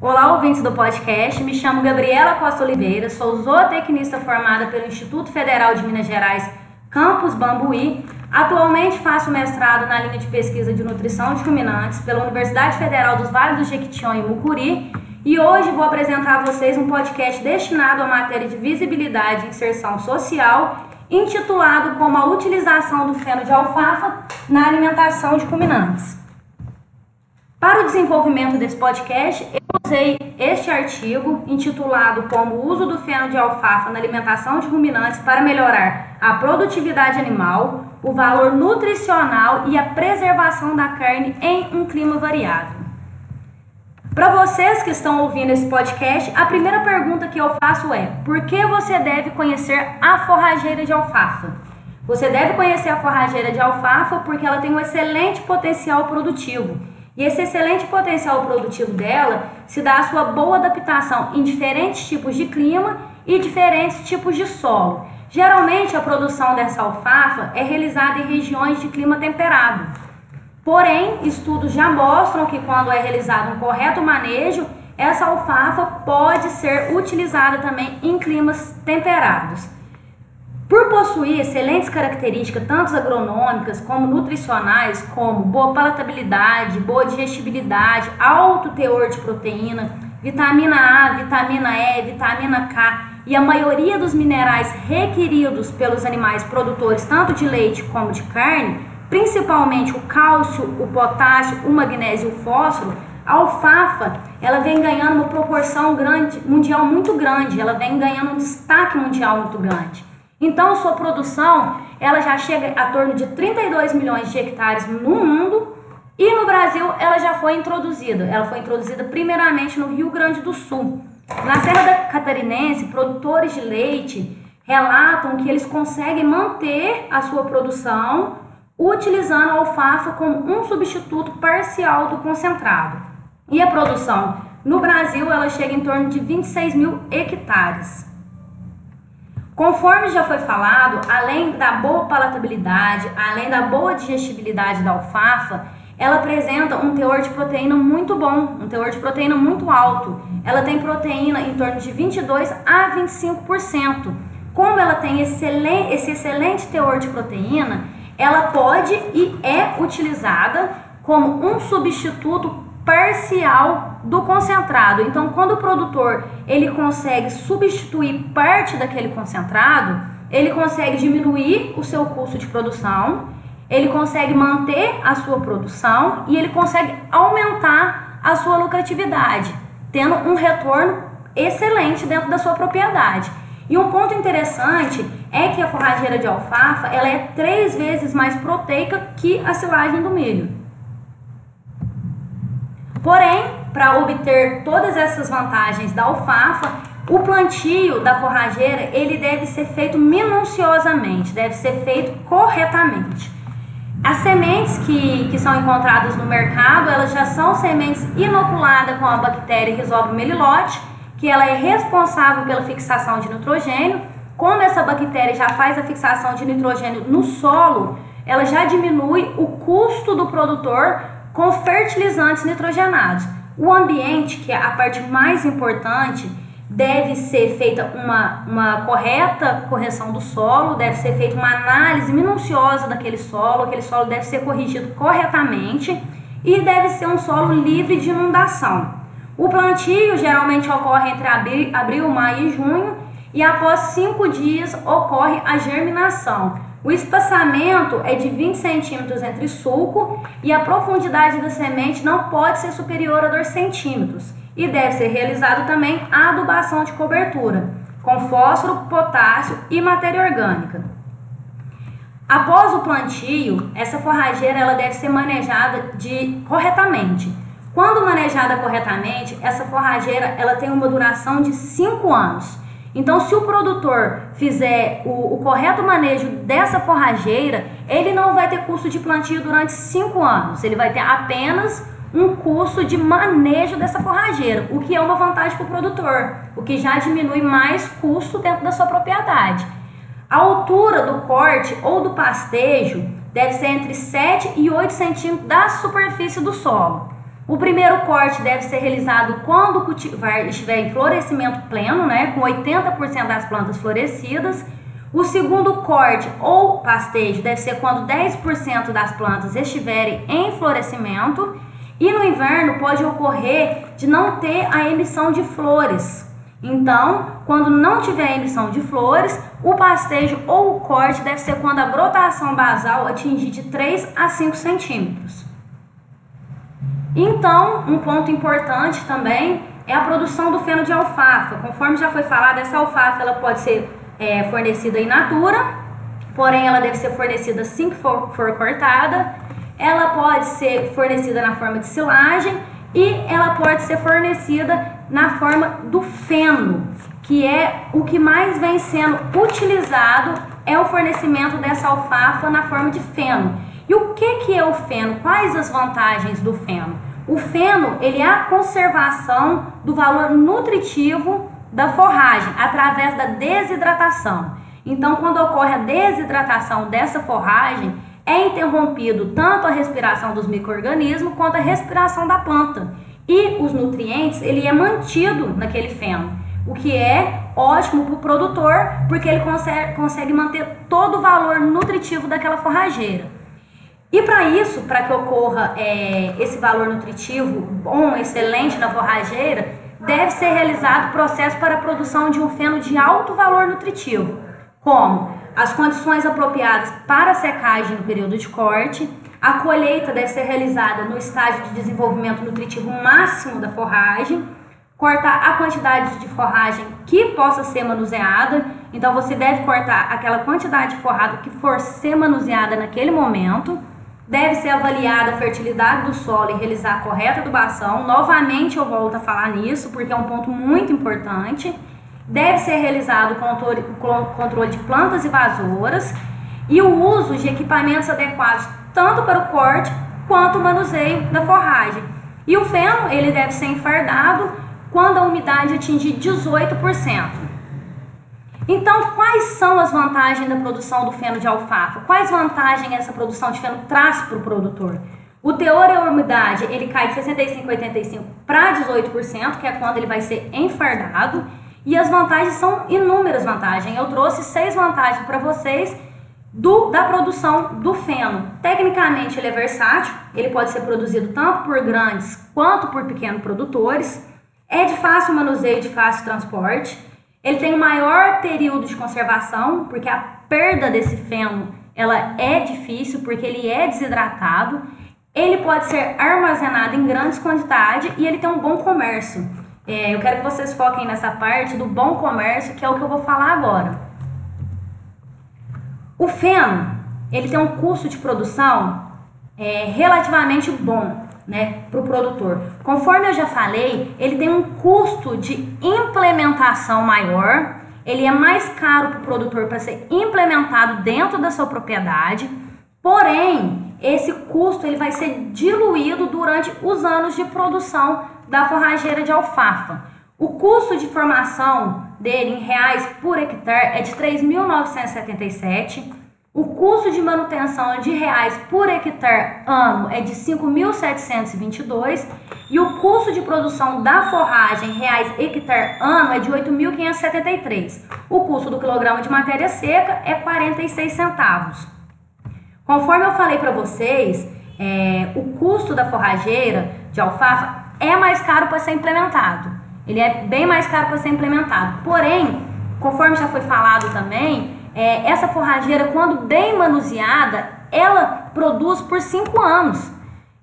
Olá, ouvintes do podcast, me chamo Gabriela Costa Oliveira, sou zootecnista formada pelo Instituto Federal de Minas Gerais, Campus Bambuí. Atualmente faço mestrado na linha de pesquisa de nutrição de ruminantes pela Universidade Federal dos Vales do Jequitinhonha e Mucuri e hoje vou apresentar a vocês um podcast destinado à matéria de visibilidade e inserção social, intitulado como a utilização do feno de alfafa na alimentação de ruminantes. Para o desenvolvimento desse podcast, eu usei este artigo intitulado como o uso do feno de alfafa na alimentação de ruminantes para melhorar a produtividade animal, o valor nutricional e a preservação da carne em um clima variável. Para vocês que estão ouvindo esse podcast, a primeira pergunta que eu faço é: por que você deve conhecer a forrageira de alfafa? Você deve conhecer a forrageira de alfafa porque ela tem um excelente potencial produtivo. E esse excelente potencial produtivo dela se dá à sua boa adaptação em diferentes tipos de clima e diferentes tipos de solo. Geralmente a produção dessa alfafa é realizada em regiões de clima temperado. Porém, estudos já mostram que quando é realizado um correto manejo, essa alfafa pode ser utilizada também em climas temperados. Por possuir excelentes características, tanto agronômicas como nutricionais, como boa palatabilidade, boa digestibilidade, alto teor de proteína, vitamina A, vitamina E, vitamina K e a maioria dos minerais requeridos pelos animais produtores, tanto de leite como de carne, principalmente o cálcio, o potássio, o magnésio e o fósforo, a alfafa ela vem ganhando uma proporção mundial muito grande, ela vem ganhando um destaque mundial muito grande. Então, sua produção ela já chega a torno de 32 milhões de hectares no mundo e no Brasil ela já foi introduzida. Ela foi introduzida primeiramente no Rio Grande do Sul. Na Serra Catarinense, produtores de leite relatam que eles conseguem manter a sua produção utilizando a alfafa como um substituto parcial do concentrado. E a produção no Brasil ela chega em torno de 26 mil hectares. Conforme já foi falado, além da boa palatabilidade, além da boa digestibilidade da alfafa, ela apresenta um teor de proteína muito bom, um teor de proteína muito alto. Ela tem proteína em torno de 22 a 25%. Como ela tem esse excelente teor de proteína, ela pode e é utilizada como um substituto parcial do concentrado. Então, quando o produtor ele consegue substituir parte daquele concentrado, ele consegue diminuir o seu custo de produção, ele consegue manter a sua produção e ele consegue aumentar a sua lucratividade, tendo um retorno excelente dentro da sua propriedade. E um ponto interessante é que a forrageira de alfafa ela é 3 vezes mais proteica que a silagem do milho. Porém, para obter todas essas vantagens da alfafa, o plantio da forrageira ele deve ser feito minuciosamente, deve ser feito corretamente. As sementes que são encontradas no mercado, elas já são sementes inoculadas com a bactéria Rhizopus melillote, que ela é responsável pela fixação de nitrogênio. Como essa bactéria já faz a fixação de nitrogênio no solo, ela já diminui o custo do produtor com fertilizantes nitrogenados. O ambiente, que é a parte mais importante, deve ser feita uma correta correção do solo, deve ser feita uma análise minuciosa daquele solo, aquele solo deve ser corrigido corretamente e deve ser um solo livre de inundação. O plantio geralmente ocorre entre abril, maio e junho e após 5 dias ocorre a germinação. O espaçamento é de 20 centímetros entre sulco e a profundidade da semente não pode ser superior a 2 centímetros. E deve ser realizado também a adubação de cobertura, com fósforo, potássio e matéria orgânica. Após o plantio, essa forrageira ela deve ser manejada corretamente. Quando manejada corretamente, essa forrageira ela tem uma duração de 5 anos. Então, se o produtor fizer o correto manejo dessa forrageira, ele não vai ter custo de plantio durante 5 anos. Ele vai ter apenas um custo de manejo dessa forrageira, o que é uma vantagem para o produtor, o que já diminui mais custo dentro da sua propriedade. A altura do corte ou do pastejo deve ser entre 7 e 8 centímetros da superfície do solo. O primeiro corte deve ser realizado quando o cultivar estiver em florescimento pleno, né, com 80% das plantas florescidas. O segundo corte ou pastejo deve ser quando 10% das plantas estiverem em florescimento. E no inverno pode ocorrer de não ter a emissão de flores. Então, quando não tiver a emissão de flores, o pastejo ou o corte deve ser quando a brotação basal atingir de 3 a 5 centímetros. Então, um ponto importante também é a produção do feno de alfafa. Conforme já foi falado, essa alfafa ela pode ser fornecida in natura, porém ela deve ser fornecida assim que for cortada. Ela pode ser fornecida na forma de silagem e ela pode ser fornecida na forma do feno, que é o que mais vem sendo utilizado, é o fornecimento dessa alfafa na forma de feno. E o que é o feno? Quais as vantagens do feno? O feno, ele é a conservação do valor nutritivo da forragem através da desidratação. Então, quando ocorre a desidratação dessa forragem, é interrompido tanto a respiração dos micro-organismos quanto a respiração da planta. E os nutrientes, ele é mantido naquele feno, o que é ótimo para o produtor, porque ele consegue manter todo o valor nutritivo daquela forrageira. E para isso, para que ocorra esse valor nutritivo bom, excelente na forrageira, deve ser realizado o processo para a produção de um feno de alto valor nutritivo, como as condições apropriadas para a secagem no período de corte, a colheita deve ser realizada no estágio de desenvolvimento nutritivo máximo da forragem, cortar a quantidade de forragem que possa ser manuseada, então você deve cortar aquela quantidade de forragem que for ser manuseada naquele momento, deve ser avaliada a fertilidade do solo e realizar a correta adubação. Novamente eu volto a falar nisso porque é um ponto muito importante. Deve ser realizado o controle de plantas invasores e o uso de equipamentos adequados tanto para o corte quanto o manuseio da forragem. E o feno, ele deve ser enfardado quando a umidade atingir 18%. Então, quais são as vantagens da produção do feno de alfafa? Quais vantagens essa produção de feno traz para o produtor? O teor e a umidade, ele cai de 65,85 para 18%, que é quando ele vai ser enfardado. E as vantagens são inúmeras vantagens. Eu trouxe 6 vantagens para vocês da produção do feno. Tecnicamente ele é versátil, ele pode ser produzido tanto por grandes quanto por pequenos produtores. É de fácil manuseio, de fácil transporte. Ele tem um maior período de conservação, porque a perda desse feno ela é difícil, porque ele é desidratado. Ele pode ser armazenado em grandes quantidades e ele tem um bom comércio. Eu quero que vocês foquem nessa parte do bom comércio, que é o que eu vou falar agora. O feno, ele tem um custo de produção relativamente bom, né, para o produtor. Conforme eu já falei, ele tem um custo de implementação maior, ele é mais caro para o produtor para ser implementado dentro da sua propriedade, porém, esse custo ele vai ser diluído durante os anos de produção da forrageira de alfafa. O custo de formação dele em reais por hectare é de R$ 3.977. O custo de manutenção de reais por hectare ano é de R$ 5.722. E o custo de produção da forragem em reais hectare ano é de R$ 8.573. O custo do quilograma de matéria seca é 46 centavos. Conforme eu falei para vocês, o custo da forrageira de alfafa é mais caro para ser implementado. Ele é bem mais caro para ser implementado. Porém, conforme já foi falado também, essa forrageira, quando bem manuseada, ela produz por 5 anos.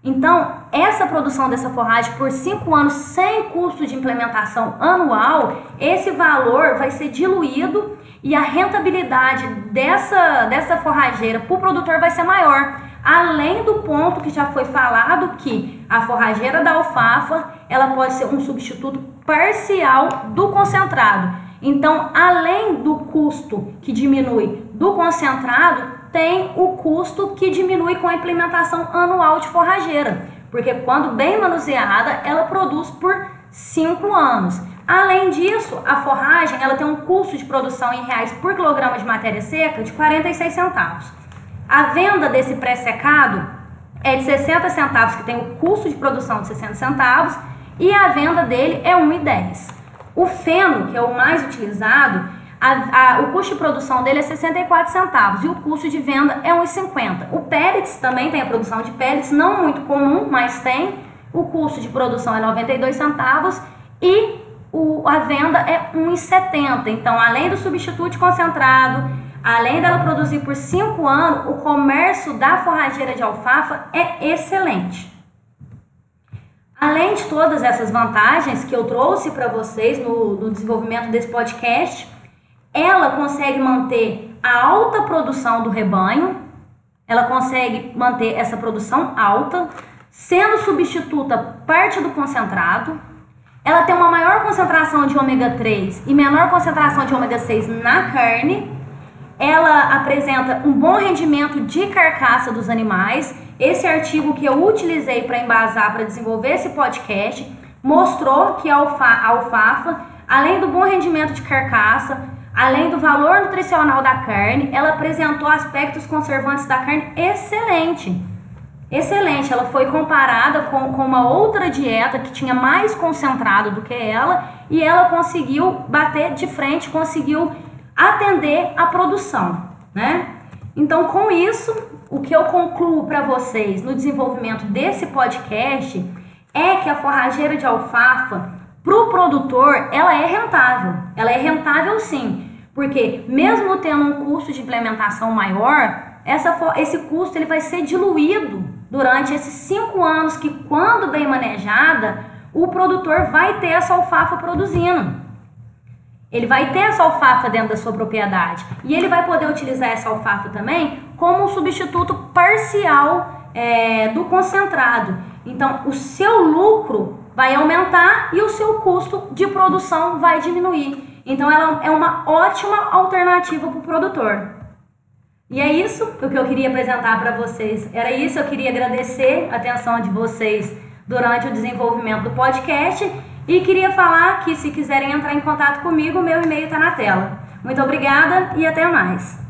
Então, essa produção dessa forragem por 5 anos, sem custo de implementação anual, esse valor vai ser diluído e a rentabilidade dessa forrageira para o produtor vai ser maior. Além do ponto que já foi falado que a forrageira da alfafa, ela pode ser um substituto parcial do concentrado. Então, além do custo que diminui do concentrado, tem o custo que diminui com a implementação anual de forrageira. Porque quando bem manuseada, ela produz por 5 anos. Além disso, a forragem ela tem um custo de produção em reais por quilograma de matéria seca de 46 centavos. A venda desse pré-secado é de 60 centavos, que tem o custo de produção de 60 centavos, e a venda dele é 1,10. O feno, que é o mais utilizado, o custo de produção dele é 64 centavos e o custo de venda é 1,50. O pellets também tem a produção de pellets, não muito comum, mas tem. O custo de produção é 92 centavos e a venda é 1,70. Então, além do substituto concentrado, além dela produzir por 5 anos, o comércio da forrageira de alfafa é excelente. Além de todas essas vantagens que eu trouxe para vocês no desenvolvimento desse podcast, ela consegue manter a alta produção do rebanho, ela consegue manter essa produção alta, sendo substituta parte do concentrado, ela tem uma maior concentração de ômega 3 e menor concentração de ômega 6 na carne, ela apresenta um bom rendimento de carcaça dos animais. Esse artigo que eu utilizei para embasar, para desenvolver esse podcast, mostrou que a alfafa, além do bom rendimento de carcaça, além do valor nutricional da carne, ela apresentou aspectos conservantes da carne excelente. Excelente, ela foi comparada com uma outra dieta que tinha mais concentrado do que ela e ela conseguiu bater de frente, conseguiu atender a produção, né? Então, com isso, o que eu concluo para vocês no desenvolvimento desse podcast é que a forrageira de alfafa, para o produtor, ela é rentável. Ela é rentável sim, porque mesmo tendo um custo de implementação maior, esse custo ele vai ser diluído durante esses 5 anos que, quando bem manejada, o produtor vai ter essa alfafa produzindo. Ele vai ter essa alfafa dentro da sua propriedade e ele vai poder utilizar essa alfafa também como um substituto parcial do concentrado. Então, o seu lucro vai aumentar e o seu custo de produção vai diminuir. Então, ela é uma ótima alternativa para o produtor. E é isso o que eu queria apresentar para vocês. Era isso, eu queria agradecer a atenção de vocês durante o desenvolvimento do podcast e queria falar que se quiserem entrar em contato comigo, meu e-mail está na tela. Muito obrigada e até mais.